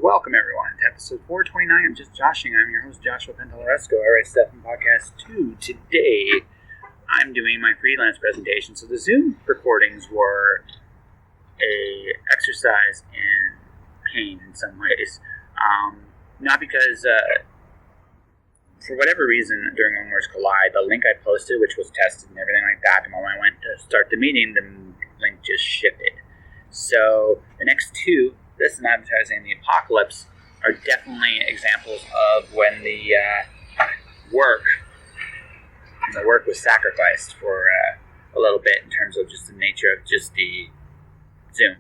Welcome everyone to episode 429 of Just Joshing. I'm your host Joshua Pentalaresco. I write stuff in podcast 2. Today, I'm doing my freelance presentation. So the Zoom recordings were a exercise in pain in some ways. Not because, for whatever reason, during One Words Collide, the link I posted, which was tested and everything like that, the moment I went to start the meeting, the link just shifted. So the next two, this and Advertising the Apocalypse, are definitely examples of when the work was sacrificed for a little bit in terms of just the nature of just the Zoom.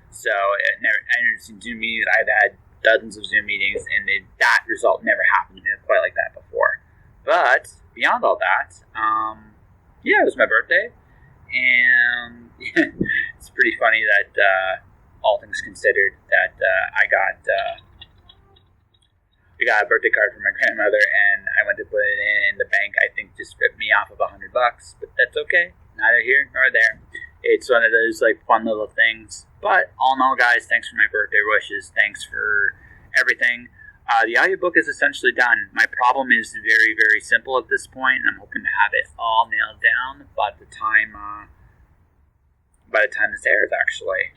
So I never seen Zoom meetings. I've had dozens of Zoom meetings, and that result never happened quite like that before. But beyond all that, it was my birthday, and it's pretty funny that all things considered, that I got a birthday card from my grandmother, and I went to put it in the bank. I think just ripped me off of $100, but that's okay. Neither here nor there. It's one of those fun little things. But all in all, guys, thanks for my birthday wishes. Thanks for everything. The audiobook is essentially done. My problem is very, very simple at this point, and I'm hoping to have it all nailed down by the time this airs, actually.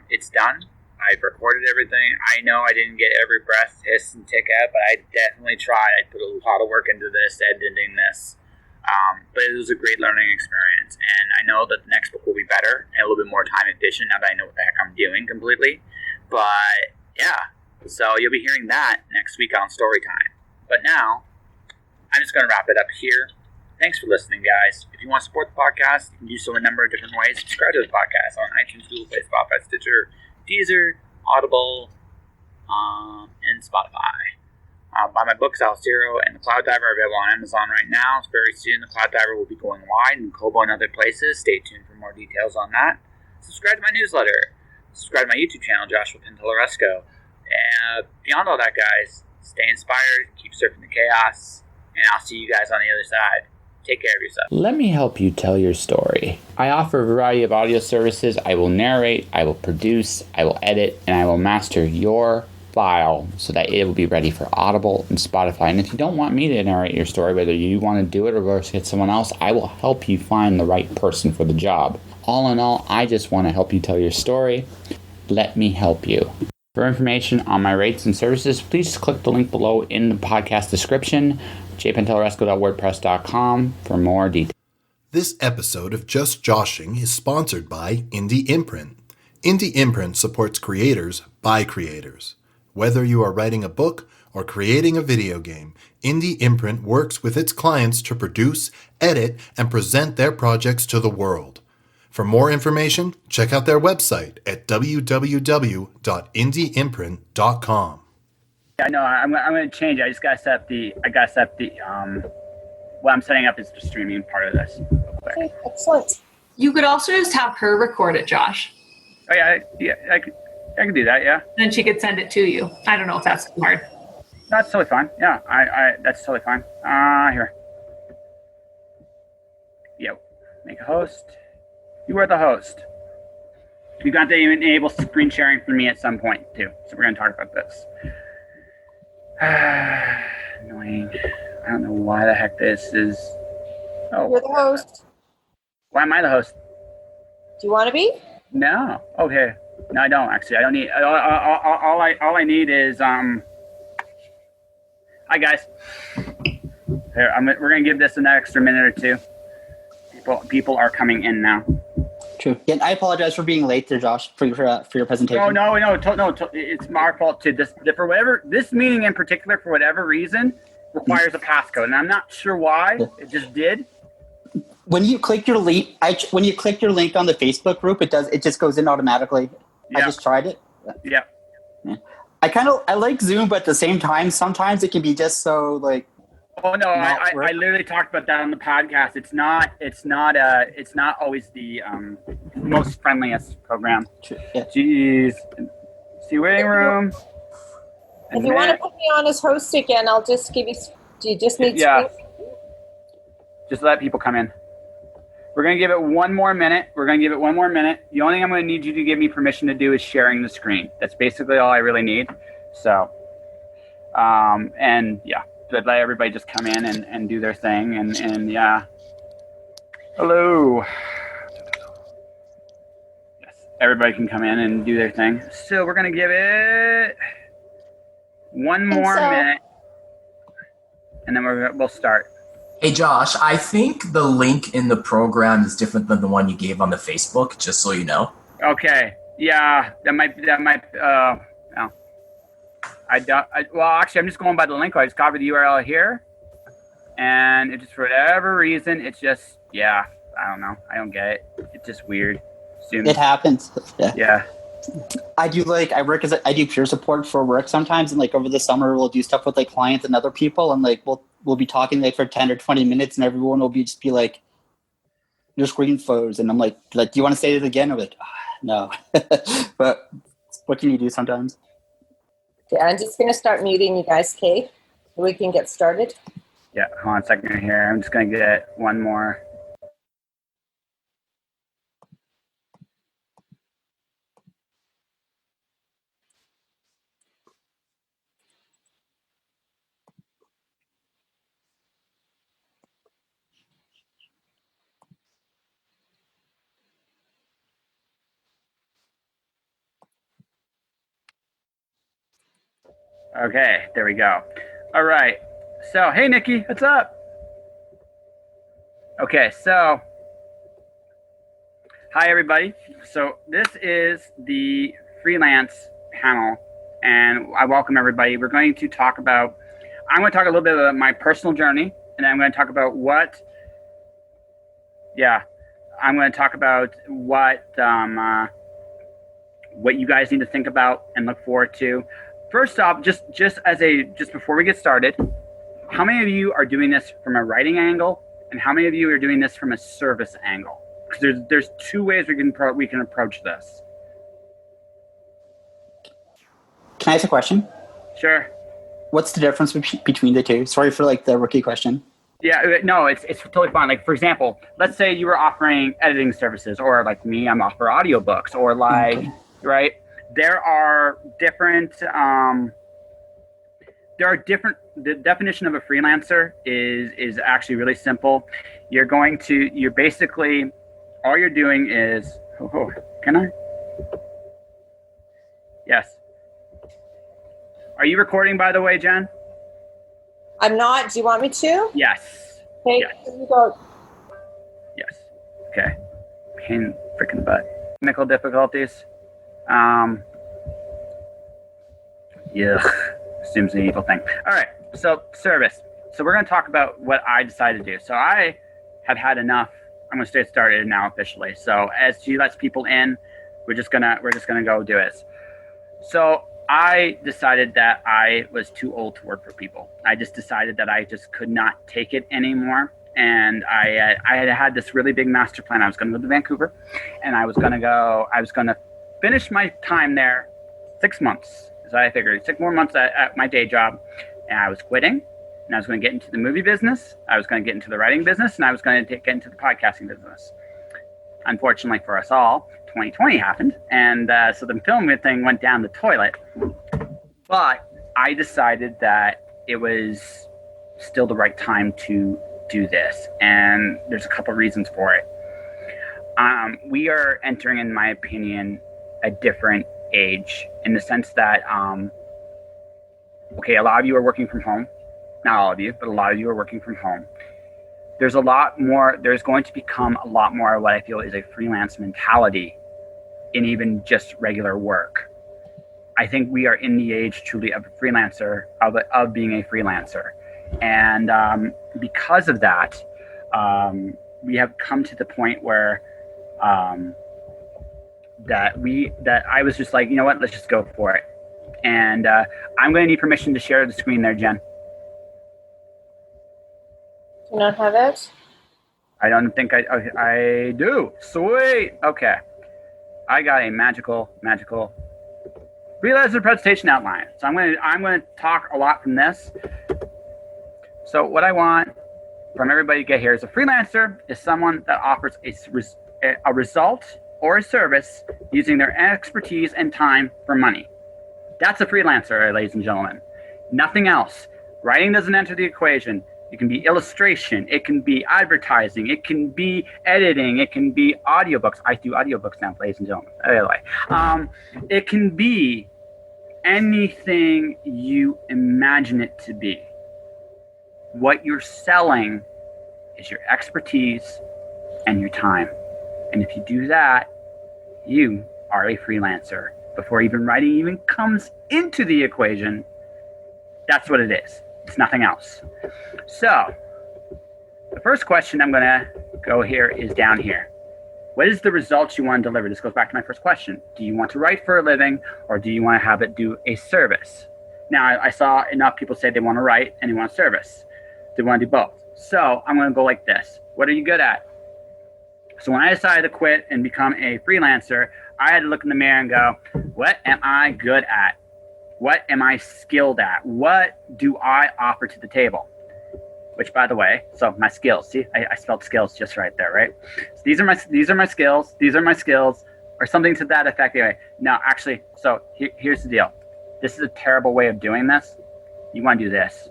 It's done. I've recorded everything. I know I didn't get every breath, hiss, and tick out, but I definitely tried. I put a lot of work into this, editing this. But it was a great learning experience, and I know that the next book will be better and a little bit more time efficient now that I know what the heck I'm doing completely. But yeah, so you'll be hearing that next week on Storytime. But now, I'm just going to wrap it up here. Thanks for listening, guys. If you want to support the podcast, you can do so in a number of different ways. Subscribe to the podcast on iTunes, Google Play, Spotify, Stitcher, Deezer, Audible, and Spotify. Buy my books, Al Zero and The Cloud Diver, are available on Amazon right now. Very soon, The Cloud Diver will be going wide in Kobo and other places. Stay tuned for more details on that. Subscribe to my newsletter. Subscribe to my YouTube channel, Joshua Pentalaresco. And beyond all that, guys, stay inspired, keep surfing the chaos, and I'll see you guys on the other side. Take care of yourself. Let me help you tell your story. I offer a variety of audio services. I will narrate, I will produce, I will edit, and I will master your file so that it will be ready for Audible and Spotify. And if you don't want me to narrate your story, whether you want to do it or get someone else, I will help you find the right person for the job. All in all, I just want to help you tell your story. Let me help you. For information on my rates and services, please click the link below in the podcast description, jpentalaresco.wordpress.com, for more details. This episode of Just Joshing is sponsored by Indie Imprint. Indie Imprint supports creators by creators. Whether you are writing a book or creating a video game, Indie Imprint works with its clients to produce, edit, and present their projects to the world. For more information, check out their website at www.indieimprint.com. Yeah, no, I'm going to change it. I gotta set up what I'm setting up is the streaming part of this. Okay, excellent. You could also just have her record it, Josh. Oh yeah, I can do that. Yeah. Then she could send it to you. I don't know if that's too hard. That's totally fine. Yeah, that's totally fine. Here. Yo, make a host. You are the host. You got to enable screen sharing for me at some point too. So we're gonna talk about this. Annoying. I don't know why the heck this is. Oh, You're the host. Why am I the host? Do you want to be? No. Okay. No, I don't actually. I don't need. All I need is Hi guys. Here, we're gonna give this an extra minute or two. People are coming in now. True. And I apologize for being late there, Josh, for your presentation. No. It's my fault too. This meeting in particular, for whatever reason, requires a passcode, and I'm not sure why. It just did. When you click your link, on the Facebook group, it just goes in automatically. Yeah. I just tried it. Yeah. I like Zoom, but at the same time, sometimes it can be just so like. Oh no! I literally talked about that on the podcast. It's not always the most friendliest program. Yeah. Jeez. See waiting room. If you want to put me on as host again, I'll just give you. Do you just need? Yeah. Just let people come in. We're going to give it one more minute. The only thing I'm going to need you to give me permission to do is sharing the screen. That's basically all I really need. So, and yeah, but let everybody just come in and do their thing. And yeah. Hello. Yes, everybody can come in and do their thing. So we're going to give it one more minute. And then we'll start. Hey, Josh, I think the link in the program is different than the one you gave on the Facebook, just so you know. Okay. Yeah, that might, no. Well, actually, I'm just going by the link. I just copied the URL here. And it just, for whatever reason, it's just, yeah, I don't know. I don't get it. It's just weird. It happens. Yeah. I do I do peer support for work sometimes, and like over the summer we'll do stuff with like clients and other people, and like we'll be talking like for 10 or 20 minutes, and everyone will be like, your screen froze, and I'm like, do you want to say it again? I'm like, no. But what can you do sometimes? Yeah, I'm just gonna start muting you guys, Kate. We can get started. Yeah, hold on a second here. I'm just gonna get one more. Okay, there we go. All right. So, hey, Nikki, what's up? Okay, so, hi, everybody. So, this is the freelance panel, and I welcome everybody. I'm going to talk a little bit about my personal journey, and then I'm going to talk about what you guys need to think about and look forward to. First off, just before we get started, how many of you are doing this from a writing angle, and how many of you are doing this from a service angle? Because there's two ways we can approach this. Can I ask a question? Sure. What's the difference between the two? Sorry for like the rookie question. Yeah, no, it's totally fine. Like, for example, let's say you were offering editing services, or like me, I'm offer audiobooks, or like, okay. Right? There are different, the definition of a freelancer is actually really simple. You're basically, all you're doing is, can I? Yes. Are you recording, by the way, Jen? I'm not. Do you want me to? Yes. Okay, yes. Here you go. Yes. Okay. Pain freaking butt. Technical difficulties. Yeah. Assumes an evil thing. All right. So service. So we're going to talk about what I decided to do. So I have had enough. I'm going to get started now officially. So as she lets people in, we're just gonna go do it. So I decided that I was too old to work for people. I just decided that I just could not take it anymore. And I had this really big master plan. I was going to go to Vancouver, and I was going to finish my time there 6 months. So I figured 6 more months at my day job, and I was quitting, and I was going to get into the movie business. I was going to get into the writing business, and I was going to get into the podcasting business. Unfortunately for us all, 2020 happened, and so the film thing went down the toilet. But I decided that it was still the right time to do this, and there's a couple reasons for it. We are entering, in my opinion, a different age, in the sense that, a lot of you are working from home. Not all of you, but a lot of you are working from home. There's going to become a lot more of what I feel is a freelance mentality in even just regular work. I think we are in the age truly of a freelancer, of being a freelancer. And because of that, we have come to the point where that I was just like, you know what, let's just go for it. And I'm going to need permission to share the screen there, Jen. Do you not have it? I don't think I do. Sweet. Okay. I got a magical freelancer presentation outline. So I'm going to talk a lot from this. So what I want from everybody to get here is a freelancer is someone that offers a result or a service using their expertise and time for money. That's a freelancer, ladies and gentlemen. Nothing else. Writing doesn't enter the equation. It can be illustration. It can be advertising. It can be editing. It can be audiobooks. I do audiobooks now, ladies and gentlemen. Anyway, it can be anything you imagine it to be. What you're selling is your expertise and your time. And if you do that, you are a freelancer. Before even writing even comes into the equation, that's what it is. It's nothing else. So, the first question I'm going to go here is down here. What is the results you want to deliver? This goes back to my first question. Do you want to write for a living, or do you want to have it do a service? Now, I saw enough people say they want to write and they want a service. They want to do both. So, I'm going to go like this. What are you good at? So when I decided to quit and become a freelancer, I had to look in the mirror and go, what am I good at? What am I skilled at? What do I offer to the table? Which, by the way, so my skills. See, I spelled skills just right there, right? So these are my skills. These are my skills, or something to that effect. Anyway, no, actually, so here's the deal. This is a terrible way of doing this. You want to do this.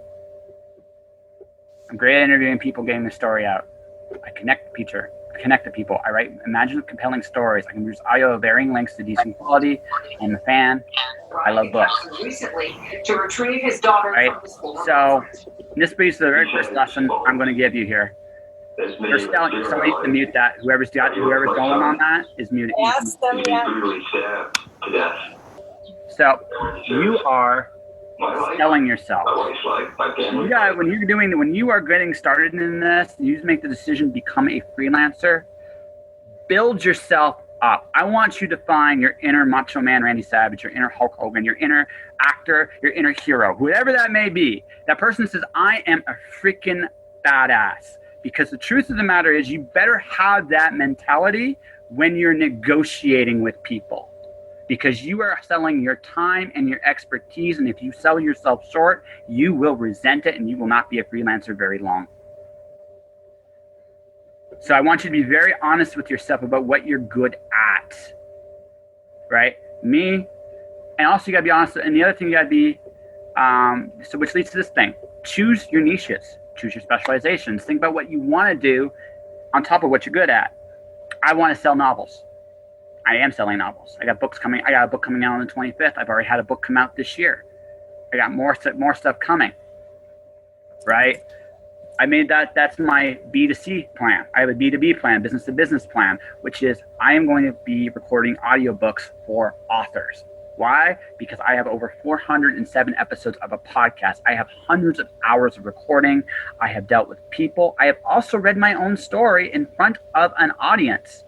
I'm great at interviewing people, getting their story out. I connect the people. I write imaginative, compelling stories. I can use audio of varying lengths to decent quality. I'm a fan. I love books. Recently, to retrieve his daughter right? from the school. So this brings to the very first lesson I'm going to give you here. First, somebody needs to mute that. Whoever's going on that is muted. Ask them yet. So you are selling yourself. When you are getting started in this, you make the decision to become a freelancer. Build yourself up. I want you to find your inner Macho Man Randy Savage, your inner Hulk Hogan, your inner actor, your inner hero, whoever that may be. That person says, I am a freaking badass. Because the truth of the matter is, you better have that mentality when you're negotiating with people. Because you are selling your time and your expertise, and if you sell yourself short, you will resent it and you will not be a freelancer very long. So I want you to be very honest with yourself about what you're good at, right? Me, and also you gotta be honest, and the other thing you gotta be, so which leads to this thing, choose your niches, choose your specializations, think about what you wanna do on top of what you're good at. I wanna sell novels. I am selling novels. I got a book coming out on the 25th. I've already had a book come out this year. I got more stuff coming, right? I made that's my B2C plan. I have a B2B plan, business to business plan, which is I am going to be recording audiobooks for authors. Why? Because I have over 407 episodes of a podcast. I have hundreds of hours of recording. I have dealt with people. I have also read my own story in front of an audience.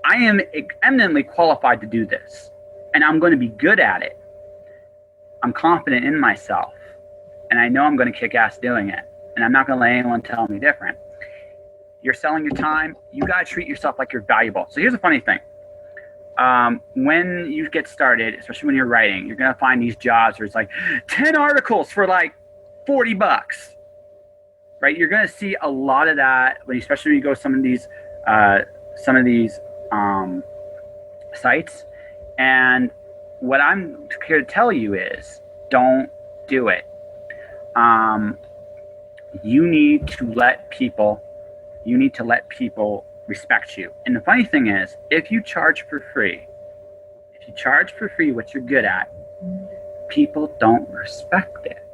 I am eminently qualified to do this, and I'm going to be good at it. I'm confident in myself, and I know I'm going to kick ass doing it, and I'm not going to let anyone tell me different. You're selling your time. You got to treat yourself like you're valuable. So here's a funny thing. When you get started, especially when you're writing, you're going to find these jobs where it's like 10 articles for like $40, right? You're going to see a lot of that, especially when you go to some of these sites. And what I'm here to tell you is don't do it. You need to let people respect you. And the funny thing is, if you charge for free what you're good at, people don't respect it.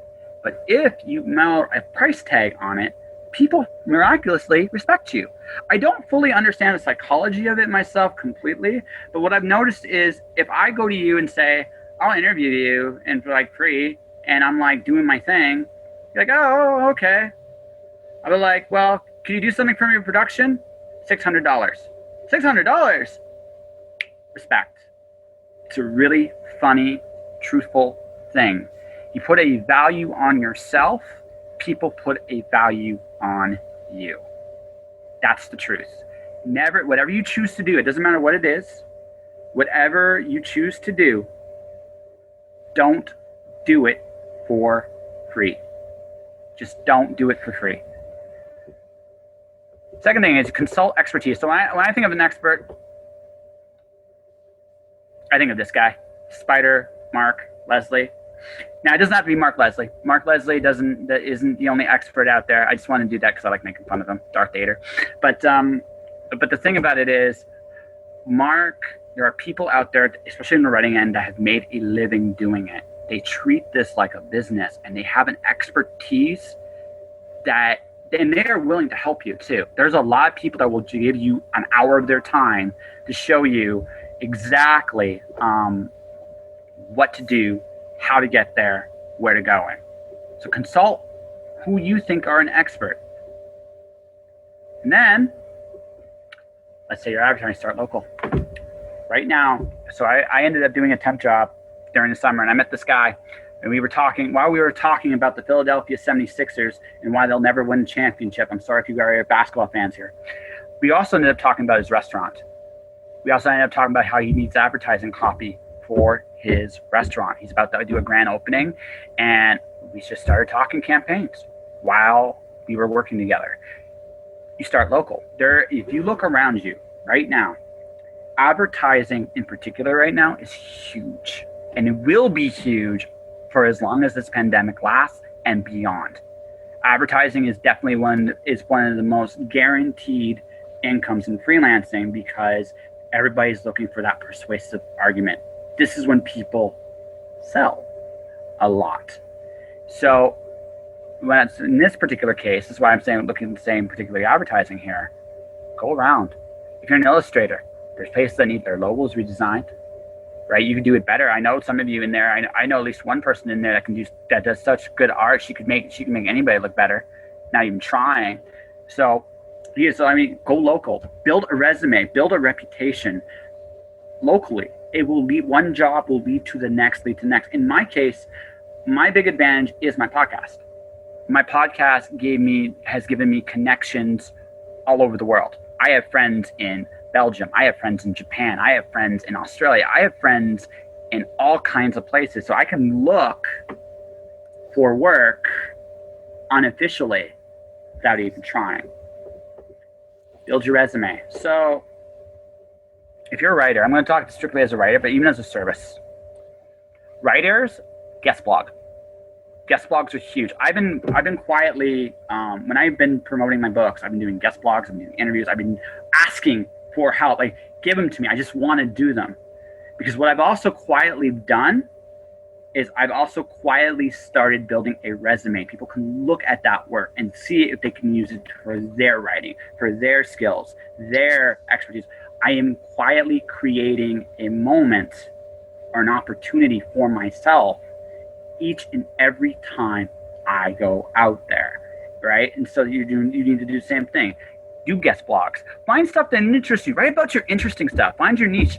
But if you mount a price tag on it, people miraculously respect you. I don't fully understand the psychology of it myself completely, but what I've noticed is if I go to you and say, I'll interview you and for like free, and I'm like doing my thing, you're like, oh, okay. I'll be like, well, can you do something for me in production? $600. $600? Respect. It's a really funny, truthful thing. You put a value on yourself, people put a value on you. That's the truth. Whatever you choose to do, it doesn't matter what it is, whatever you choose to do, don't do it for free. Just don't do it for free. Second thing is consult expertise. So when I think of an expert, I think of this guy, Spider Mark Leslie. Now, it doesn't have to be Mark Leslie. Mark Leslie isn't the only expert out there. I just want to do that because I like making fun of him, Darth Vader. But the thing about it is, Mark, there are people out there, especially in the writing end, that have made a living doing it. They treat this like a business, and they have an expertise and they are willing to help you too. There's a lot of people that will give you an hour of their time to show you exactly what to do, how to get there, where to go in. So consult who you think are an expert. And then, let's say you're advertising, start local. Right now, so I ended up doing a temp job during the summer, and I met this guy, and we were talking about the Philadelphia 76ers and why they'll never win a championship. I'm sorry if you are basketball fans here. We also ended up talking about his restaurant. We also ended up talking about how he needs advertising copy for his restaurant. He's about to do a grand opening, and we just started talking campaigns while we were working together. You start local. If you look around you right now, advertising in particular right now is huge, and it will be huge for as long as this pandemic lasts and beyond. Advertising is definitely one of the most guaranteed incomes in freelancing because everybody's looking for that persuasive argument. This is when people sell a lot. So when it's in this particular case, this is why I'm saying looking at the same particularly advertising here, go around. If you're an illustrator, there's places that need their logos redesigned, right? You can do it better. I know some of you in there, I know at least one person in there that does such good art. She can make anybody look better, not even trying. So go local, build a resume, build a reputation locally. One job will lead to the next. In my case, my big advantage is my podcast. My podcast has given me connections all over the world. I have friends in Belgium. I have friends in Japan. I have friends in Australia. I have friends in all kinds of places. So I can look for work unofficially without even trying. Build your resume. So if you're a writer, I'm going to talk strictly as a writer, but even as a service. Writers, guest blog. Guest blogs are huge. I've been quietly, when I've been promoting my books, I've been doing guest blogs, I've been doing interviews, I've been asking for help, like give them to me. I just want to do them. Because what I've also quietly done is I've also quietly started building a resume. People can look at that work and see if they can use it for their writing, for their skills, their expertise. I am quietly creating a moment or an opportunity for myself each and every time I go out there, right? And so you need to do the same thing. Do guest blogs. Find stuff that interests you. Write about your interesting stuff. Find your niche.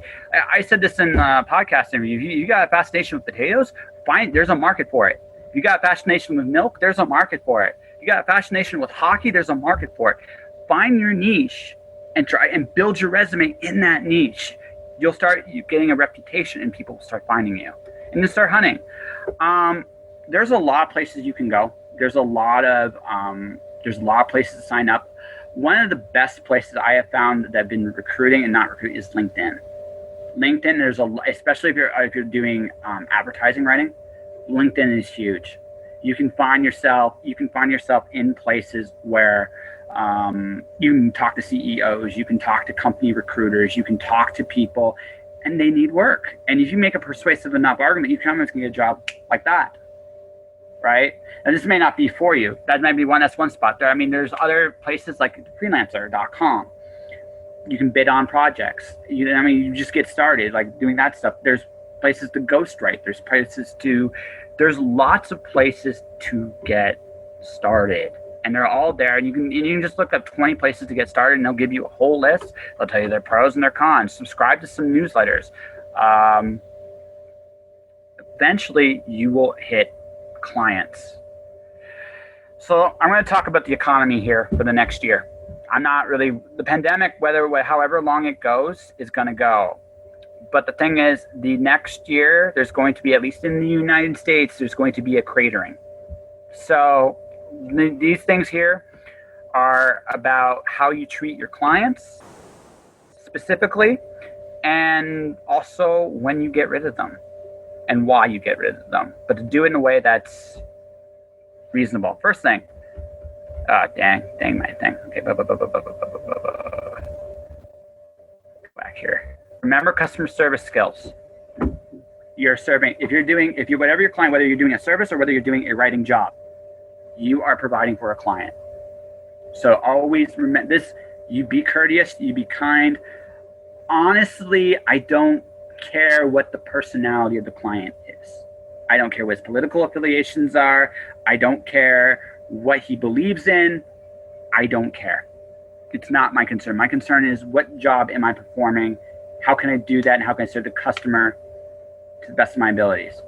I said this in a podcast interview. If you got a fascination with potatoes, there's a market for it. If you got a fascination with milk, there's a market for it. If you got a fascination with hockey, there's a market for it. Find your niche and try and build your resume in that niche. You'll start getting a reputation, and people will start finding you. And then start hunting. There's a lot of places you can go. There's a lot of places to sign up. One of the best places I have found that have been recruiting and not recruiting is LinkedIn. LinkedIn, especially if you're doing advertising writing, LinkedIn is huge. You can find yourself in places where you can talk to CEOs, you can talk to company recruiters, you can talk to people, and they need work. And if you make a persuasive enough argument, you can get a job like that, right? And this may not be for you. That might be that's one spot there. I mean, there's other places like freelancer.com. You can bid on projects. You just get started like doing that stuff. There's places to ghostwrite. There's lots of places to get started. And they're all there. And you can just look up 20 places to get started, and they'll give you a whole list. They'll tell you their pros and their cons. Subscribe to some newsletters. Eventually, you will hit clients. So I'm going to talk about the economy here for the next year. The pandemic, however long it goes, is going to go. But the thing is, the next year, there's going to be, at least in the United States, there's going to be a cratering. So these things here, are about how you treat your clients specifically, and also when you get rid of them and why you get rid of them, but to do it in a way that's reasonable. First thing, dang my thing. Okay, go back here. Remember customer service skills. You're serving, whatever your client, whether you're doing a service or whether you're doing a writing job, you are providing for a client. So always remember this, you be courteous, you be kind. Honestly, I don't care what the personality of the client is. I don't care what his political affiliations are. I don't care what he believes in. I don't care. It's not my concern. My concern is what job am I performing? How can I do that? And how can I serve the customer to the best of my abilities?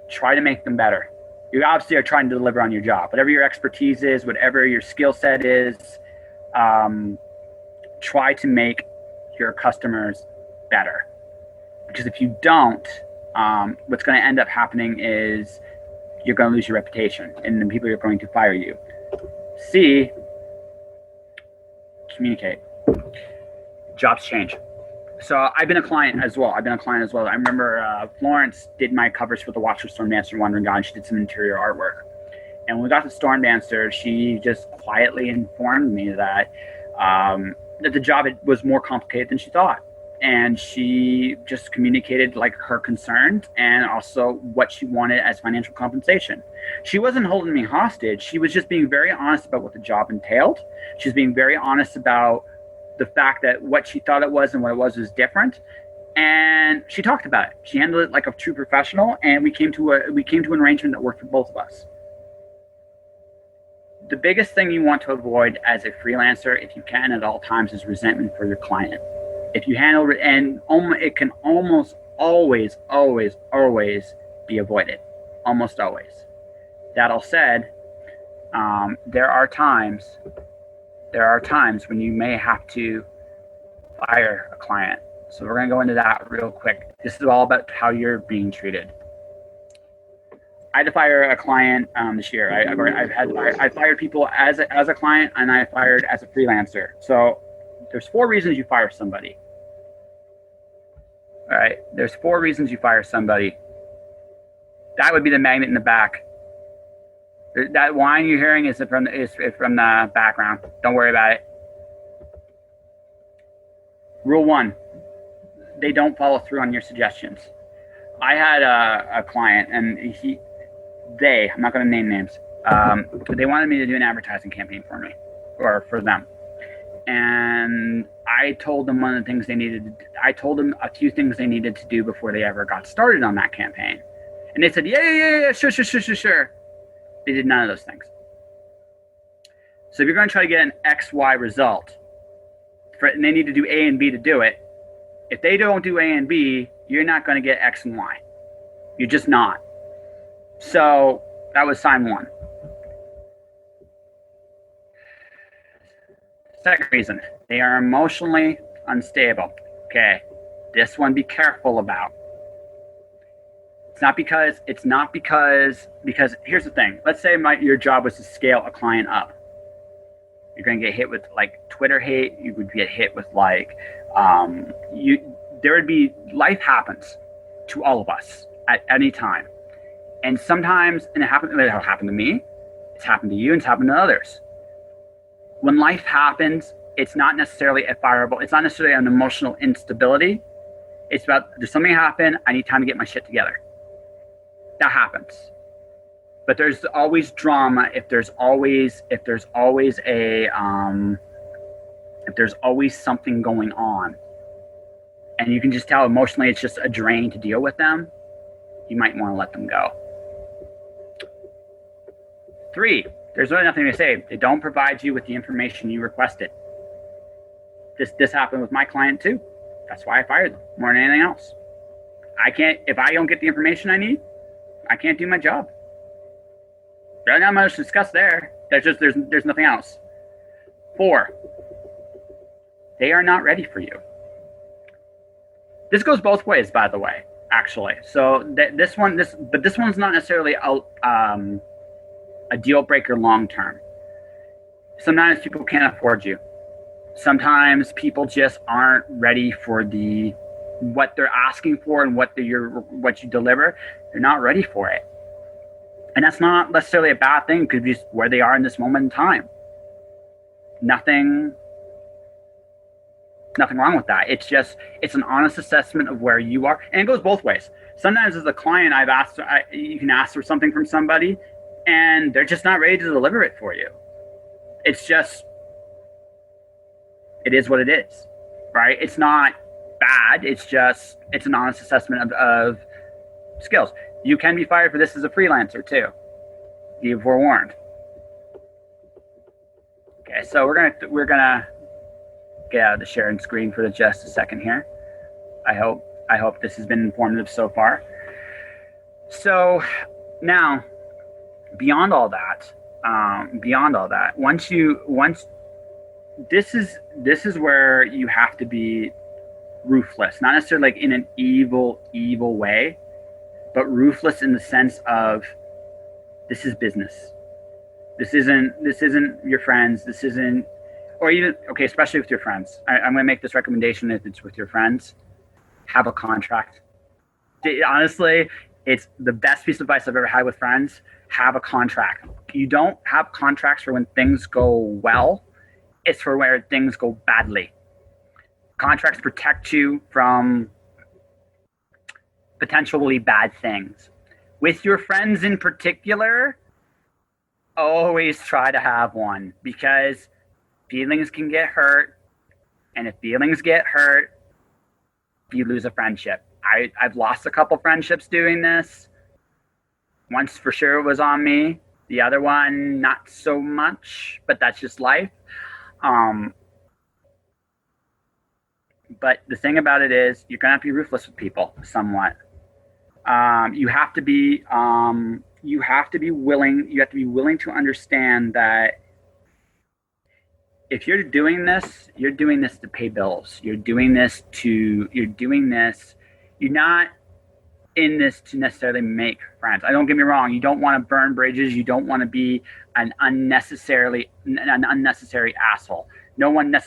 Try to make them better. You obviously are trying to deliver on your job. Whatever your expertise is, whatever your skill set is, try to make your customers better. Because if you don't, what's going to end up happening is you're going to lose your reputation and the people are going to fire you. C, communicate. Jobs change. So I've been a client as well. I remember Florence did my covers for the Watch for Storm Dancer and Wandering God, and she did some interior artwork. And when we got to Storm Dancer, she just quietly informed me that that the job was more complicated than she thought. And she just communicated like her concerns and also what she wanted as financial compensation. She wasn't holding me hostage. She was just being very honest about what the job entailed. She was being very honest about the fact that what she thought it was and what it was different. And she talked about it. She handled it like a true professional, and we came to an arrangement that worked for both of us. The biggest thing you want to avoid as a freelancer, if you can at all times, is resentment for your client. If you handle it, and it can almost always be avoided. Almost always. That all said, there are times when you may have to fire a client. So we're going to go into that real quick. This is all about how you're being treated. I had to fire a client this year. I fired people as a client, and I fired as a freelancer. So there's 4 reasons you fire somebody. All right, there's 4 reasons you fire somebody. That would be the magnet in the back. That whine you're hearing is from the background. Don't worry about it. Rule 1: they don't follow through on your suggestions. I had a client, and I'm not going to name names. They wanted me to do an advertising campaign for me, or for them. And I told them one of the things they needed. I told them a few things they needed to do before they ever got started on that campaign. And they said, yeah, sure. They did none of those things. So if you're going to try to get an XY result, and they need to do A and B to do it, if they don't do A and B, you're not going to get X and Y. You're just not. So that was sign 1. Second reason, they are emotionally unstable. Okay, this one be careful about. It's not because here's the thing. Let's say your job was to scale a client up. You're going to get hit with like Twitter hate. You would get hit with like, life happens to all of us at any time. And sometimes, and it'll happen to me, it's happened to you, and it's happened to others. When life happens, it's not necessarily it's not necessarily an emotional instability. It's about, there's something happen, I need time to get my shit together. That happens. But there's always drama if there's always something going on. And you can just tell emotionally it's just a drain to deal with them. You might want to let them go. 3, there's really nothing to say. They don't provide you with the information you requested. This happened with my client too. That's why I fired them more than anything else. If I don't get the information I need, I can't do my job. There's not much to discuss there. There's nothing else. 4, they are not ready for you. This goes both ways, by the way, actually. So this one's not necessarily a deal breaker long term. Sometimes people can't afford you. Sometimes people just aren't ready for what they're asking for and what you deliver. They're not ready for it. And that's not necessarily a bad thing. It could be just where they are in this moment in time. Nothing wrong with that. It's an honest assessment of where you are. And it goes both ways. Sometimes as a client, you can ask for something from somebody and they're just not ready to deliver it for you. It is what it is, right? It's not bad. It's an honest assessment of skills. You can be fired for this as a freelancer too. Be forewarned. Okay, so we're gonna get out of the sharing screen for just a second here. I hope this has been informative so far. So now, beyond all that, this is where you have to be ruthless, not necessarily like in an evil way, but ruthless in the sense of this is business. This isn't your friends. This isn't, or even, okay, especially with your friends. I'm going to make this recommendation if it's with your friends. Have a contract. Honestly, it's the best piece of advice I've ever had with friends. Have a contract. You don't have contracts for when things go well. It's for where things go badly. Contracts protect you from potentially bad things. With your friends in particular, always try to have one, because feelings can get hurt. And if feelings get hurt, you lose a friendship. I've lost a couple friendships doing this. Once for sure it was on me. The other one, not so much, but that's just life. But the thing about it is, you're gonna have to be ruthless with people somewhat. You have to be willing to understand that if you're doing this to pay bills. You're not in this to necessarily make friends. I don't get me wrong. You don't want to burn bridges. You don't want to be an unnecessary asshole. No one's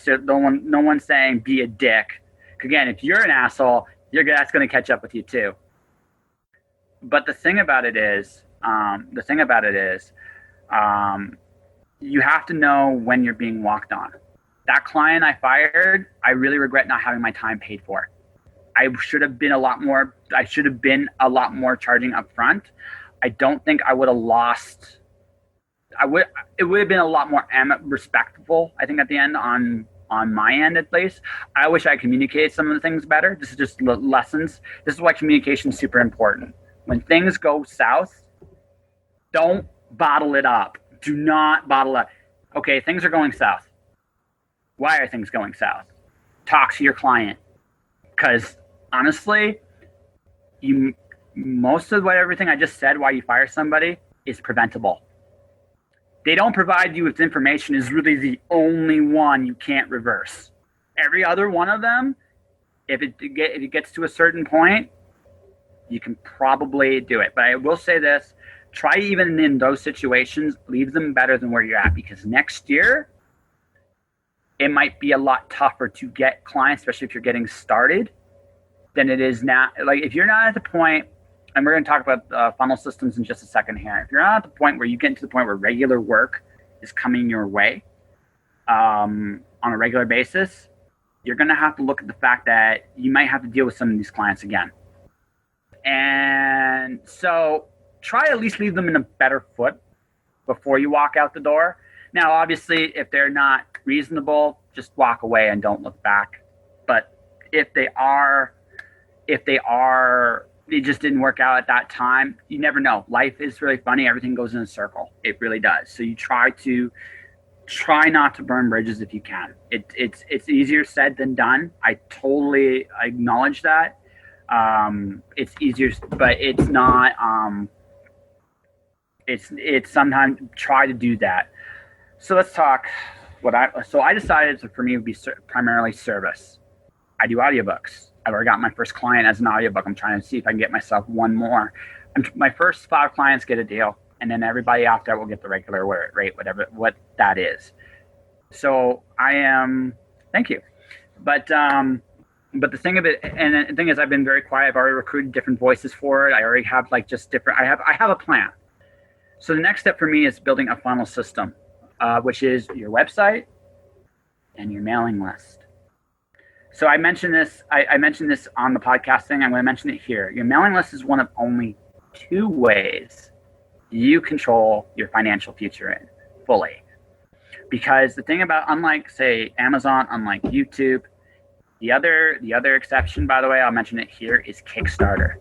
saying be a dick. Again, if you're an asshole, that's going to catch up with you too. But the thing about it is, you have to know when you're being walked on. That client I fired, I really regret not having my time paid for. I should have been a lot more charging up front. I don't think I would have lost. It would have been a lot more respectful, I think, at the end on my end at least. I wish I communicated some of the things better. This is just lessons. This is why communication is super important. When things go south, don't bottle it up. Do not bottle up. Okay, things are going south. Why are things going south? Talk to your client. Because honestly, most of everything I just said, why you fire somebody, is preventable. They don't provide you with information is really the only one you can't reverse. Every other one of them, if it gets to a certain point, you can probably do it. But I will say this, try even in those situations, leave them better than where you're at, because next year, it might be a lot tougher to get clients, especially if you're getting started, than it is now. Like if you're not at the point, and we're going to talk about funnel systems in just a second here. If you're not at the point where you get to the point where regular work is coming your way on a regular basis, you're going to have to look at the fact that you might have to deal with some of these clients again. And so try at least leave them in a better foot before you walk out the door. Now, obviously, if they're not reasonable, just walk away and don't look back. But if they are, it just didn't work out at that time, you never know. Life is really funny. Everything goes in a circle. It really does. So you try not to burn bridges if you can. It's easier said than done. I totally acknowledge that. It's easier, but it's not. It's sometimes try to do that. So let's talk. I decided for me it would be primarily service. I do audiobooks. I've already got my first client as an audiobook. I'm trying to see if I can get myself one more. My first 5 clients get a deal, and then everybody after that will get the regular rate, what that is. So thank you. But the thing of it, and the thing is, I've been very quiet. I've already recruited different voices for it. I already have I have a plan. So the next step for me is building a funnel system, which is your website and your mailing list. So I mentioned this. I mentioned this on the podcast thing. I'm going to mention it here. Your mailing list is one of only 2 ways you control your financial future in fully. Because the thing about, unlike say Amazon, unlike YouTube, the other exception, by the way, I'll mention it here, is Kickstarter.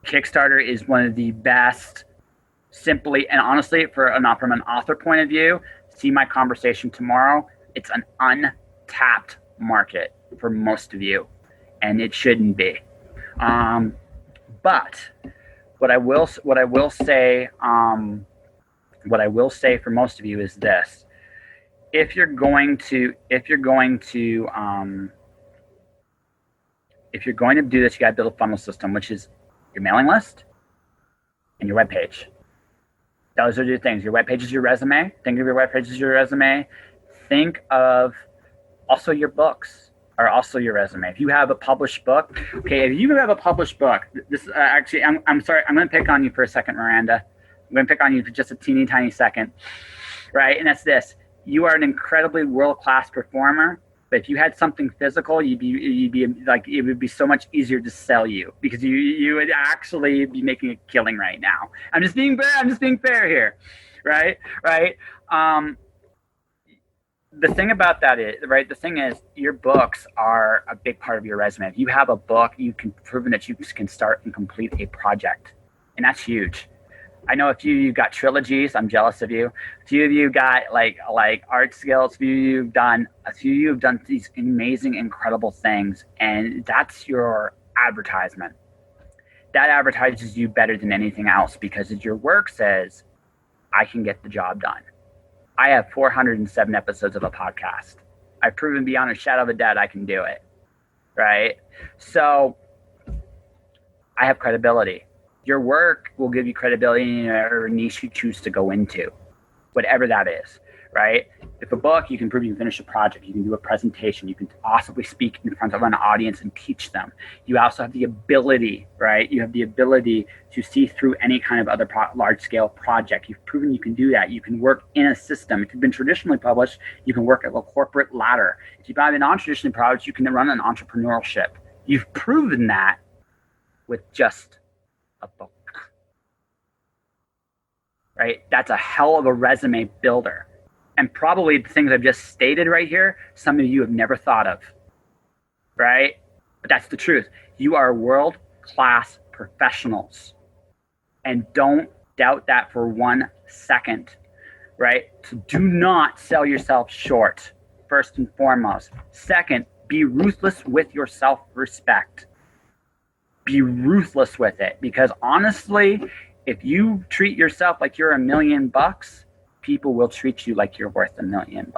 Kickstarter is one of the best. Simply and honestly, from an author point of view, see my conversation tomorrow. It's an untapped market for most of you, and it shouldn't be. But what I will say for most of you is this: if you're going to do this, you got to build a funnel system, which is your mailing list and your webpage. Those are the things. Your webpage is your resume. Think of your webpage as your resume. Think of also your books are also your resume. If you have a published book, if you have a published book, this actually, I'm sorry, I'm going to pick on you for a second, Miranda. I'm going to pick on you for just a teeny tiny second, right? And that's this: you are an incredibly world-class performer. But if you had something physical, you'd be like, it would be so much easier to sell you, because you would actually be making a killing right now. I'm just being fair here, right? The thing about that is, right? The thing is, your books are a big part of your resume. If you have a book, you can prove that you can start and complete a project, and that's huge. I know a few of you got trilogies. I'm jealous of you. A few of you got like art skills. A few of you have done these amazing, incredible things, and that's your advertisement. That advertises you better than anything else, because your work says, I can get the job done. I have 407 episodes of a podcast. I've proven beyond a shadow of a doubt I can do it, right? So I have credibility. Your work will give you credibility in whatever niche you choose to go into, whatever that is, right? If a book, you can prove you can finish a project, you can do a presentation, you can possibly speak in front of an audience and teach them. You also have the ability, right? You have the ability to see through any kind of other large-scale project. You've proven you can do that. You can work in a system. If you've been traditionally published, you can work at a corporate ladder. If you've been non-traditionally published, you can run an entrepreneurship. You've proven that with just a book, right? That's a hell of a resume builder. And probably the things I've just stated right here, some of you have never thought of, right? But that's the truth. You are world-class professionals. And don't doubt that for 1 second, right? So do not sell yourself short, first and foremost. Second, be ruthless with your self-respect. Be ruthless with it, because honestly, if you treat yourself like you're $1 million, people will treat you like you're worth $1 million.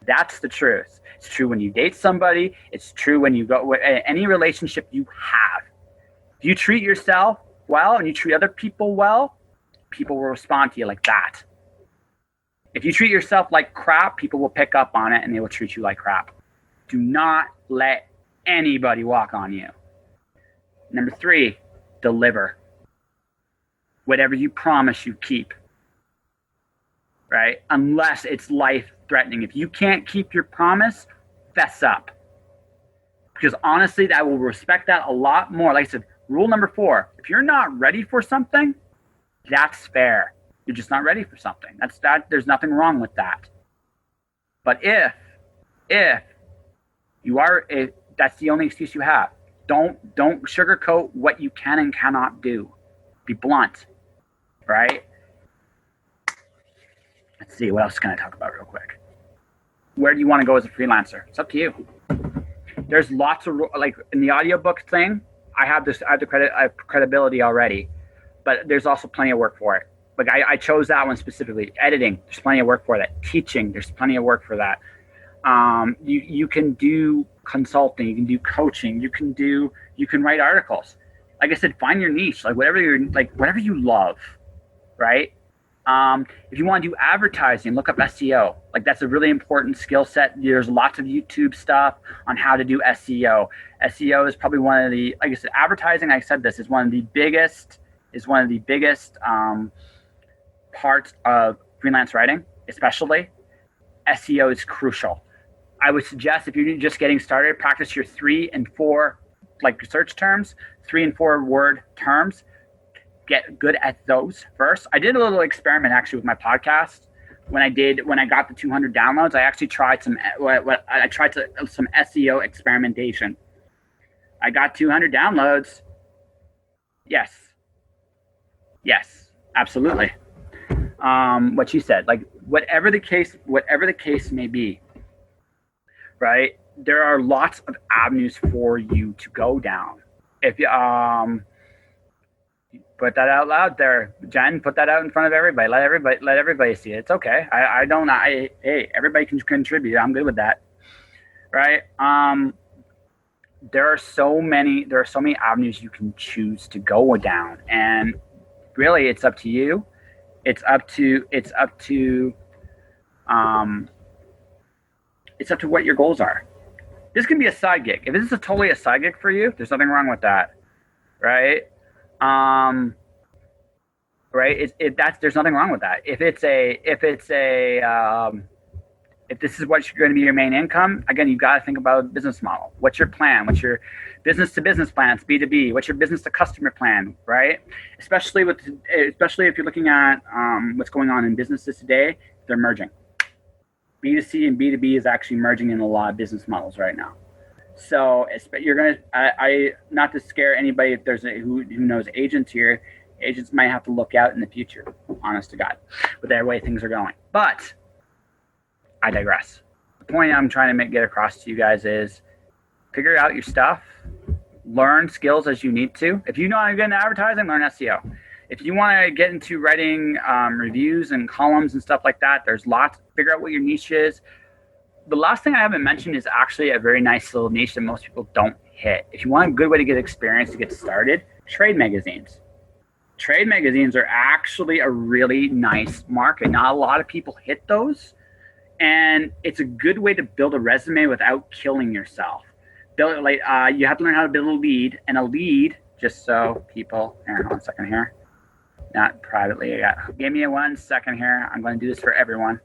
That's the truth. It's true when you date somebody. It's true when you go any relationship you have. If you treat yourself well and you treat other people well, people will respond to you like that. If you treat yourself like crap, people will pick up on it and they will treat you like crap. Do not let anybody walk on you. Number 3, deliver. Whatever you promise, you keep. Right? Unless it's life-threatening. If you can't keep your promise, fess up. Because honestly, I will respect that a lot more. Like I said, rule number 4, if you're not ready for something, that's fair. You're just not ready for something. That's that. There's nothing wrong with that. But if you are, that's the only excuse you have. Don't sugarcoat what you can and cannot do. Be blunt, right? Let's see, what else can I talk about real quick? Where do you want to go as a freelancer? It's up to you. There's lots of, like in the audiobook thing, I have the credibility already, but there's also plenty of work for it. Like I chose that one specifically. Editing, there's plenty of work for that. Teaching, there's plenty of work for that. You can do consulting, you can do coaching, you can write articles. Like I said, find your niche, like whatever you love, right? If you want to do advertising, look up SEO. Like that's a really important skill set. There's lots of YouTube stuff on how to do SEO. SEO is probably one of the, like I said, advertising. I said this is one of the biggest parts of freelance writing, especially. SEO is crucial. I would suggest if you're just getting started, practice your 3 and 4 like search terms, 3 and 4 word terms. Get good at those first. I did a little experiment actually with my podcast. When I got the 200 downloads, I actually tried some SEO experimentation. I got 200 downloads. Yes, absolutely. What you said, like whatever the case may be, right? There are lots of avenues for you to go down. If you put that out loud there, Jen. Put that out in front of everybody. Let everybody see it. It's okay. Hey, everybody can contribute. I'm good with that. Right? There are so many avenues you can choose to go down, and really, it's up to you. It's up to what your goals are. This can be a side gig. If this is totally a side gig for you, there's nothing wrong with that, right? Right? There's nothing wrong with that. If this is what's going to be your main income, again, you've got to think about a business model. What's your plan? What's your business to business plan? It's B2B. What's your business to customer plan, right? Especially if you're looking at what's going on in businesses today, they're merging. B2C and B2B is actually merging in a lot of business models right now. So you're gonna, not to scare anybody if there's who knows agents here. Agents might have to look out in the future, honest to God, with the way things are going. But I digress. The point I'm trying to get across to you guys is figure out your stuff, learn skills as you need to. If you want to get into advertising, learn SEO. If you want to get into writing reviews and columns and stuff like that, there's lots. Figure out what your niche is. The last thing I haven't mentioned is actually a very nice little niche that most people don't hit. If you want a good way to get experience to get started, trade magazines. Trade magazines are actually a really nice market. Not a lot of people hit those. And it's a good way to build a resume without killing yourself. You have to learn how to build a lead, and a lead, just so people, hold on a second here, not privately. Give me 1 second here. I'm going to do this for everyone.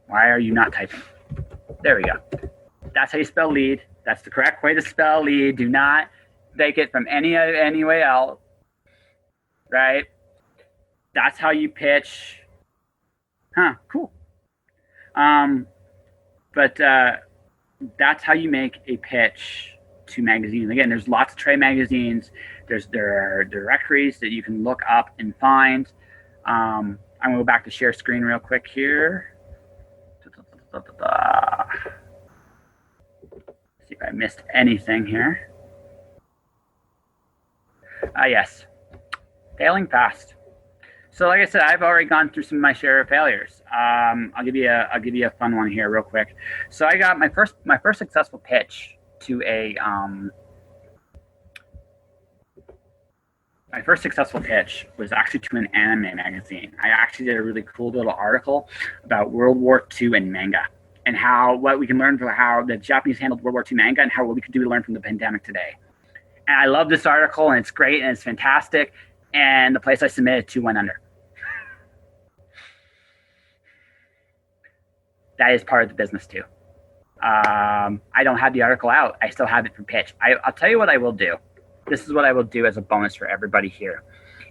Why are you not typing? There we go. That's how you spell lead. That's the correct way to spell lead. Do not take it from any way else, right? That's how you pitch. Cool. But that's how you make a pitch to magazines. Again, there's lots of trade magazines. There are directories that you can look up and find. I'm gonna go back to share screen real quick here. See if I missed anything here. Yes, failing fast. So like I said, I've already gone through some of my share of failures. I'll give you a fun one here real quick. So I got my first successful pitch to my first successful pitch was actually to an anime magazine. I actually did a really cool little article about World War II and manga, and what we can learn from how the Japanese handled World War II manga, and what we could do to learn from the pandemic today. And I love this article, and it's great, and it's fantastic. And the place I submitted to went under. That is part of the business too. I don't have the article out. I still have it for pitch. I'll tell you what I will do. This is what I will do as a bonus for everybody here.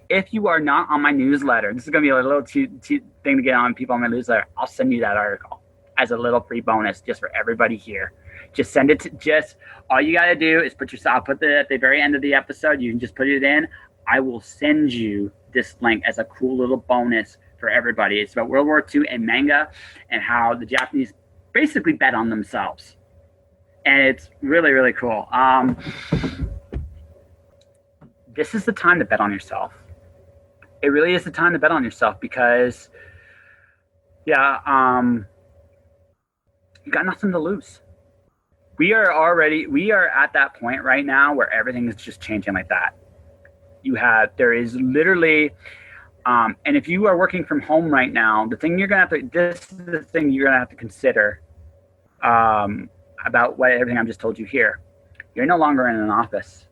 If you are not on my newsletter, this is going to be a little thing to get on people on my newsletter. I'll send you that article as a little free bonus just for everybody here. Just send it to all you got to do is I'll put it at the very end of the episode. You can just put it in. I will send you this link as a cool little bonus for everybody. It's about World War II and manga and how the Japanese basically bet on themselves. And it's really, really cool. This is the time to bet on yourself. It really is the time to bet on yourself because, you got nothing to lose. We are at that point right now where everything is just changing like that. There is literally, and if you are working from home right now, this is the thing you're gonna have to consider about everything I've just told you here. You're no longer in an office.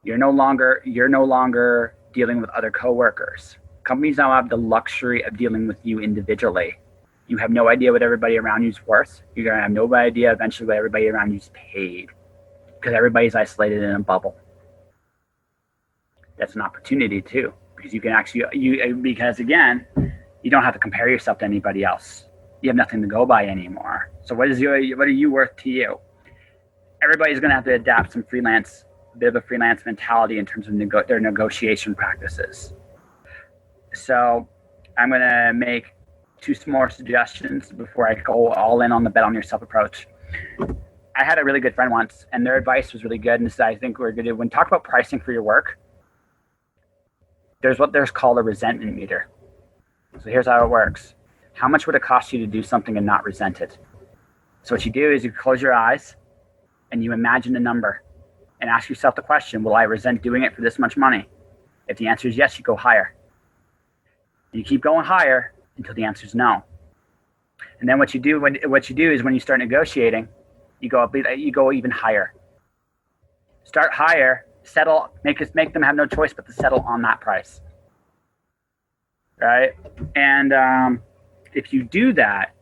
You're no longer dealing with other coworkers. Companies now have the luxury of dealing with you individually. You have no idea what everybody around you is worth. You're gonna have no idea eventually what everybody around you is paid, because everybody's isolated in a bubble. That's an opportunity too, because you can because again, you don't have to compare yourself to anybody else. You have nothing to go by anymore. So what are you worth to you? Everybody's going to have to adapt a bit of a freelance mentality in terms of their negotiation practices. So I'm going to make 2 more suggestions before I go all in on the bet on yourself approach. I had a really good friend once, and their advice was really good. And this is, I think, we're going to do when talk about pricing for your work. There's called a resentment meter. So here's how it works. How much would it cost you to do something and not resent it? So what you do is you close your eyes and you imagine a number and ask yourself the question, will I resent doing it for this much money? If the answer is yes, you go higher. You keep going higher until the answer is no. And then what you do is when you start negotiating, you go even higher. Start higher, settle, make them have no choice but to settle on that price. Right? And if you do that,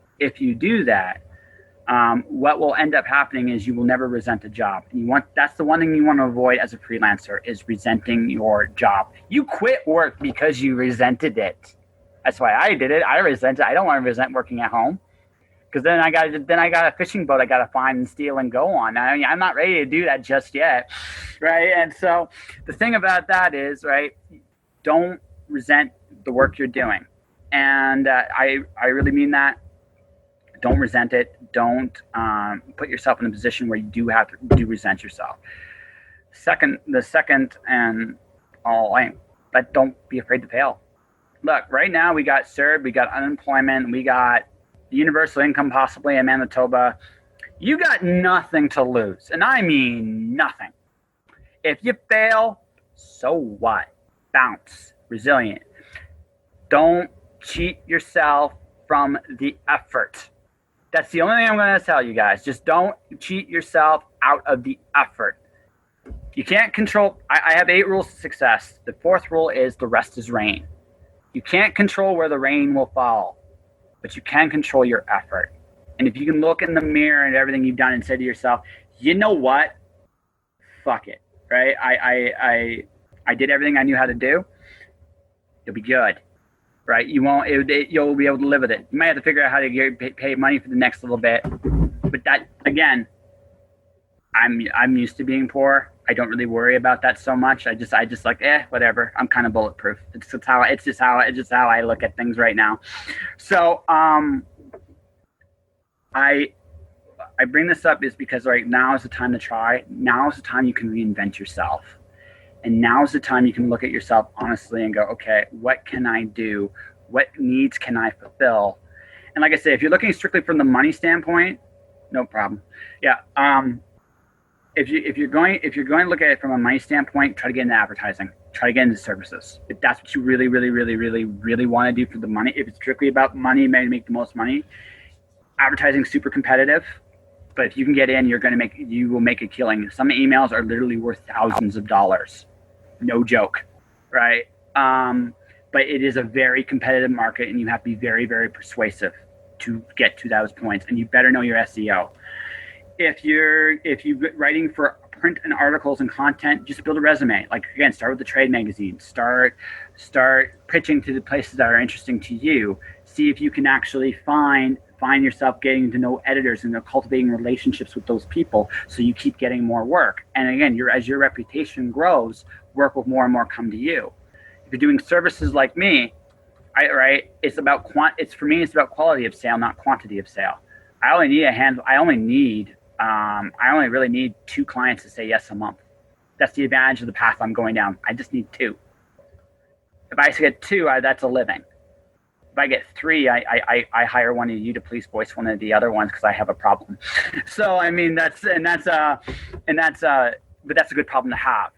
what will end up happening is you will never resent a job. And that's the one thing you want to avoid as a freelancer, is resenting your job. You quit work because you resented it. That's why I did it. I resent it. I don't want to resent working at home, because then I got a fishing boat I got to find and steal and go on. I'm not ready to do that just yet, right? And so the thing about that is, right, don't resent the work you're doing. And I really mean that. Don't resent it. Don't put yourself in a position where you do resent yourself. The second and all, but don't be afraid to fail. Look, right now we got CERB, we got unemployment, we got universal income possibly in Manitoba. You got nothing to lose, and I mean nothing. If you fail, so what? Bounce. Resilient. Don't cheat yourself from the effort. That's the only thing I'm going to tell you guys. Just don't cheat yourself out of the effort. You can't control. I have 8 rules to success. The 4th rule is the rest is rain. You can't control where the rain will fall, but you can control your effort. And if you can look in the mirror and everything you've done and say to yourself, you know what? Fuck it, right? I did everything I knew how to do. You'll be good, right? You'll be able to live with it. You might have to figure out how to pay money for the next little bit, but that, again, I'm used to being poor. I don't really worry about that so much. I just like, whatever. I'm kind of bulletproof. It's just how I look at things right now. So, I bring this up is because right now is the time to try. Now is the time you can reinvent yourself. And now is the time you can look at yourself honestly and go, okay, what can I do? What needs can I fulfill? And like I said, if you're looking strictly from the money standpoint, no problem. Yeah. If you're going to look at it from a money standpoint, try to get into advertising. Try to get into services. If that's what you really, really, really, really, really want to do for the money, if it's strictly about money, maybe make the most money. Advertising is super competitive, but if you can get in, you will make a killing. Some emails are literally worth thousands of dollars. No joke, right? But it is a very competitive market, and you have to be very, very persuasive to get to those points. And you better know your SEO. If you're writing for print and articles and content, just build a resume. Like, again, start with the trade magazine. Start pitching to the places that are interesting to you. See if you can actually find yourself getting to know editors and cultivating relationships with those people, so you keep getting more work. And again, as your reputation grows, work will more and more come to you. If you're doing services like me, it's about quality of sale, not quantity of sale. I only really need 2 clients to say yes a month. That's the advantage of the path I'm going down. I just need 2. If I get 2, that's a living. If I get 3, I hire one of you to please voice one of the other ones because I have a problem. So I mean but that's a good problem to have,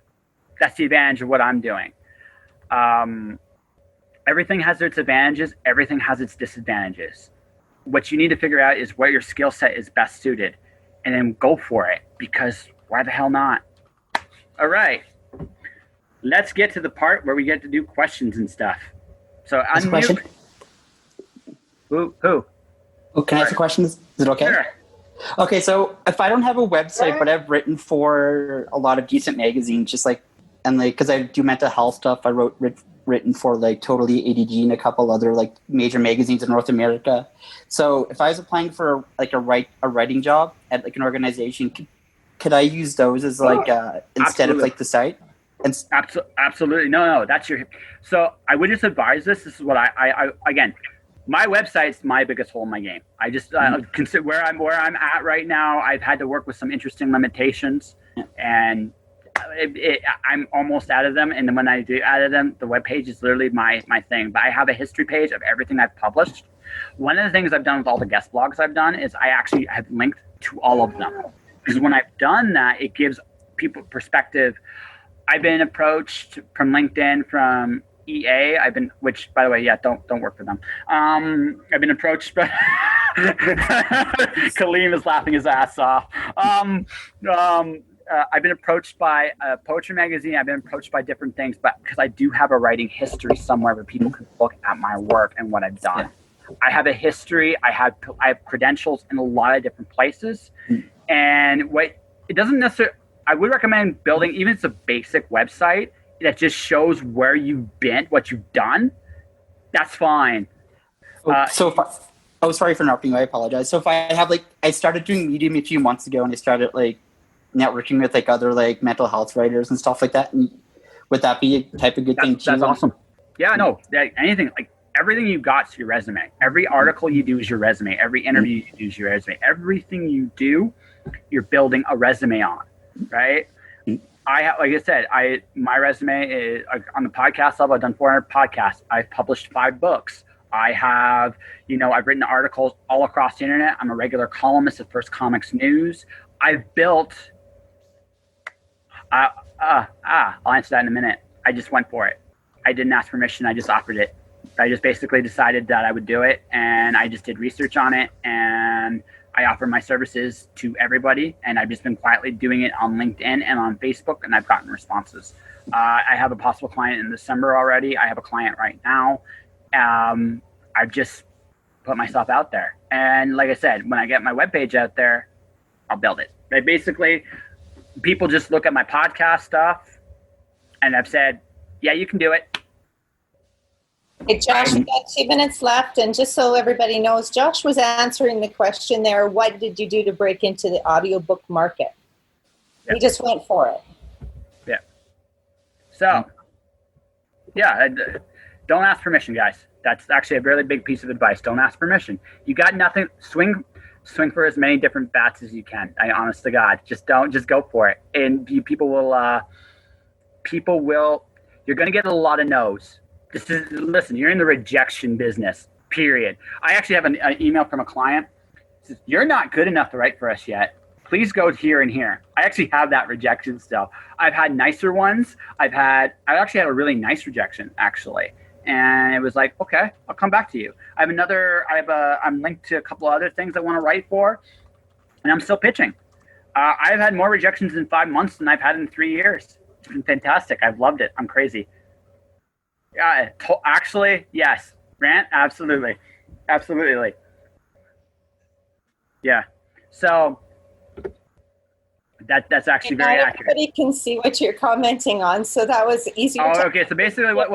That's the advantage of what I'm doing. Everything has its advantages. Everything has its disadvantages. What you need to figure out is where your skill set is best suited, and then go for it, because why the hell not? All right. Let's get to the part where we get to do questions and stuff. So That's a question. Who? Oh, can I ask a question? Is it okay? Sure. Okay, so if I don't have a website, but I've written for a lot of decent magazines, just like, and like, because I do mental health stuff, I written for like Totally ADD and a couple other like major magazines in North America. So if I was applying for like a writing job at like an organization, could I use those as like instead of like the site? And Absolutely. No, that's your. So I would just advise this. This is what I again, my website's my biggest hole in my game. I just consider where I'm at right now. I've had to work with some interesting limitations, and I'm almost out of them. And then when I do out of them, the webpage is literally my thing. But I have a history page of everything I've published. One of the things I've done with all the guest blogs I've done is I actually have linked to all of them, because when I've done that, it gives people perspective. I've been approached from LinkedIn, from EA. Which by the way, yeah, don't work for them. I've been approached by Kaleem is laughing his ass off. I've been approached by a poetry magazine. I've been approached by different things, but because I do have a writing history somewhere where people can look at my work and what I've done. I have a history. I have credentials in a lot of different places, and it doesn't necessarily. I would recommend building, even if it's a basic website that just shows where you've been, what you've done. That's fine. Sorry for interrupting you. I apologize. So if I have I started doing Medium a few months ago, and I started like networking with like other like mental health writers and stuff like that. And would that be a type of good thing too? That's awesome. Yeah, no, anything, like everything you got is your resume. Every article you do is your resume. Every interview you do is your resume. Everything you do, you're building a resume on. Right. Like I said, my resume is on the podcast level. I've done 400 podcasts. I've published 5 books. I have, I've written articles all across the internet. I'm a regular columnist at First Comics News. I've built, I'll answer that in a minute. I just went for it. I didn't ask permission. I just offered it. I just basically decided that I would do it, and I just did research on it, and I offer my services to everybody, and I've just been quietly doing it on LinkedIn and on Facebook, and I've gotten responses. I have a possible client in December already. I have a client right now. I've just put myself out there. And like I said, when I get my webpage out there, I'll build it. Basically, people just look at my podcast stuff, and I've said, yeah, you can do it. Hey, Josh, we've got 2 minutes left, and just so everybody knows, Josh was answering the question there, what did you do to break into the audiobook market? Yeah. He just went for it. Yeah. So, yeah, don't ask permission, guys. That's actually a really big piece of advice. Don't ask permission. You got nothing. Swing for as many different bats as you can. Honest to God, just go for it. And people will, you're going to get a lot of no's. Listen, you're in the rejection business, period. I actually have an email from a client. It says, you're not good enough to write for us yet. Please go here and here. I actually have that rejection still. I've had nicer ones. I actually had a really nice rejection, actually. And it was like, okay, I'll come back to you. I'm linked to a couple other things I want to write for, and I'm still pitching. I've had more rejections in 5 months than I've had in 3 years. It's been fantastic. I've loved it. I'm crazy. Yeah, actually, yes. Grant, absolutely. Yeah. So that's actually very accurate. Everybody can see what you're commenting on, so that was easier. Oh, okay. So basically, what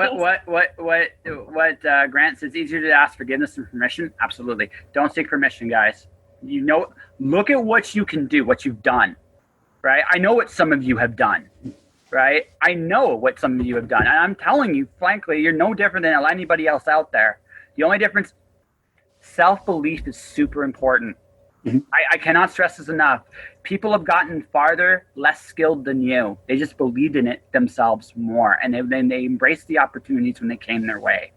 Grant says, easier to ask forgiveness and permission. Absolutely. Don't seek permission, guys. Look at what you can do, what you've done. Right. I know what some of you have done. Right? I know what some of you have done. And I'm telling you, frankly, you're no different than anybody else out there. The only difference, self-belief is super important. Mm-hmm. I cannot stress this enough. People have gotten farther, less skilled than you. They just believed in it themselves more. And then they embraced the opportunities when they came their way.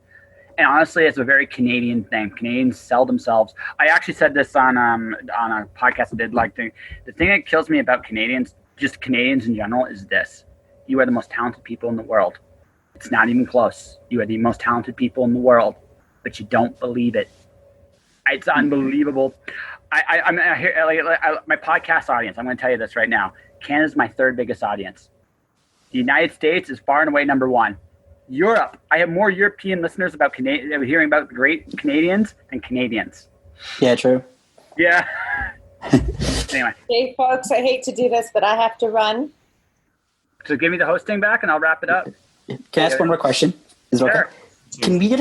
And honestly, it's a very Canadian thing. Canadians sell themselves. I actually said this on a podcast I did. The thing that kills me about Canadians, just Canadians in general, is this. You are the most talented people in the world. It's not even close. You are the most talented people in the world, but you don't believe it. It's unbelievable. I'm here, my podcast audience. I'm going to tell you this right now. Canada's my third biggest audience. The United States is far and away number one. Europe. I have more European listeners about hearing about great Canadians than Canadians. Yeah, true. Yeah. Anyway. Hey, folks, I hate to do this, but I have to run. So give me the hosting back, and I'll wrap it up. Can I ask one more question? Is it Sure. okay? Can we get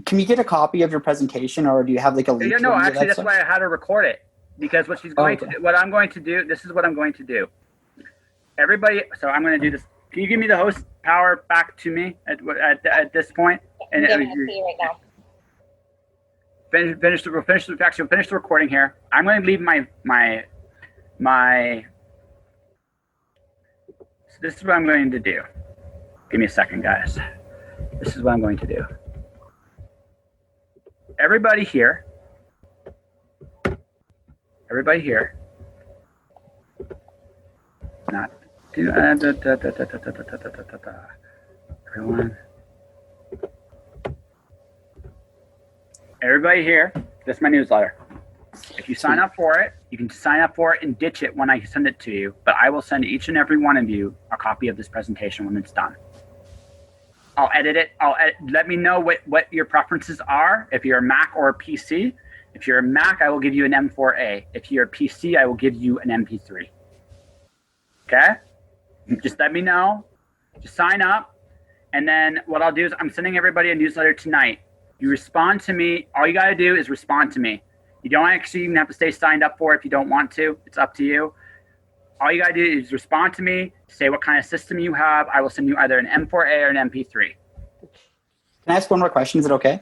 Can we get a copy of your presentation, or do you have like a link? No, actually, that's why I had to record it, because what I'm going to do. This is what I'm going to do. Everybody, so I'm going to do this. Can you give me the host power back to me at this point? And I'm giving it to you right now. We'll finish the recording here. I'm going to leave my. So this is what I'm going to do. Give me a second, guys. This is what I'm going to do. Everybody here. Not do. Everyone. Everybody here. This is my newsletter. If you sign up for it, you can sign up for it and ditch it when I send it to you. But I will send each and every one of you a copy of this presentation when it's done. I'll edit it. Let me know what your preferences are. If you're a Mac or a PC. If you're a Mac, I will give you an M4A. If you're a PC, I will give you an MP3. Okay? Just let me know. Just sign up. And then what I'll do is I'm sending everybody a newsletter tonight. You respond to me. All you got to do is respond to me. You don't actually even have to stay signed up for it if you don't want to. It's up to you. All you got to do is respond to me, say what kind of system you have. I will send you either an M4A or an MP3. Can I ask one more question? Is it okay?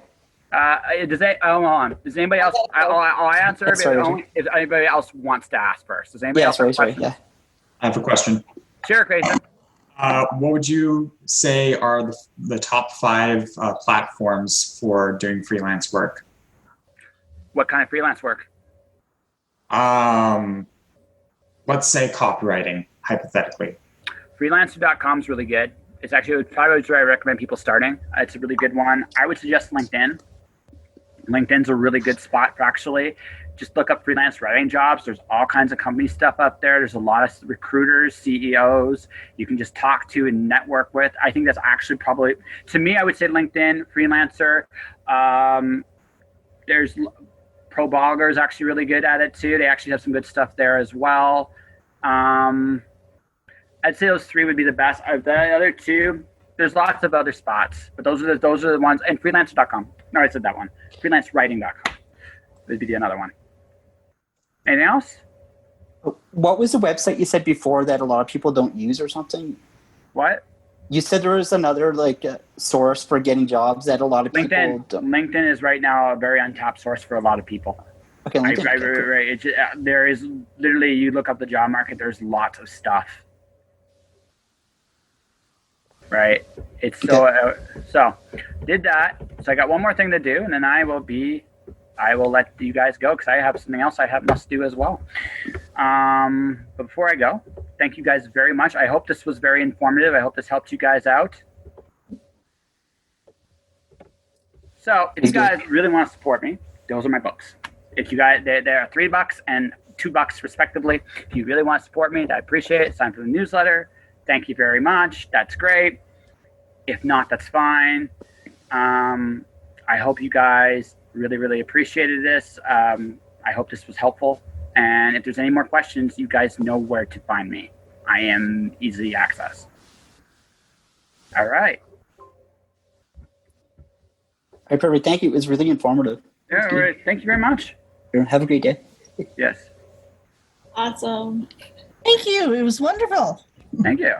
Hold on. Does anybody else? I'll answer if anybody else wants to ask first. Does anybody else have questions? Yeah. I have a question. Sure, Grayson. What would you say are the top 5 platforms for doing freelance work? What kind of freelance work? Let's say copywriting, hypothetically. Freelancer.com is really good. It's actually probably where I recommend people starting. It's a really good one. I would suggest LinkedIn. LinkedIn's a really good spot for actually just look up freelance writing jobs. There's all kinds of company stuff up there. There's a lot of recruiters, CEOs you can just talk to and network with. I think that's actually probably, to me, I would say LinkedIn, Freelancer. There's ProBlogger is actually really good at it too. They actually have some good stuff there as well. I'd say those 3 would be the best. The other 2, there's lots of other spots, but those are the ones. And freelancer.com. No, I said that one. Freelancewriting.com would be another one. Anything else? What was the website you said before that a lot of people don't use or something? What? You said there was another source for getting jobs that a lot of people don't. LinkedIn is right now a very untapped source for a lot of people. Okay, LinkedIn. Right. There is literally, you look up the job market, there's lots of stuff. Right. It's so did that. So I got one more thing to do, and then I will let you guys go because I have something else I must do as well. But before I go, thank you guys very much. I hope this was very informative. I hope this helped you guys out. So if you guys really want to support me, those are my books. If you guys, there are $3 and $2 respectively. If you really want to support me, I appreciate it. Sign for the newsletter. Thank you very much. That's great. If not, that's fine. I hope you guys really, really appreciated this. I hope this was helpful. And if there's any more questions, you guys know where to find me. I am easy access. All right. All right, perfect. Thank you. It was really informative. Yeah, all right. Thank you very much. Have a great day. Yes. Awesome. Thank you. It was wonderful. Thank you.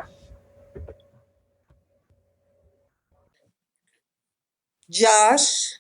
Josh.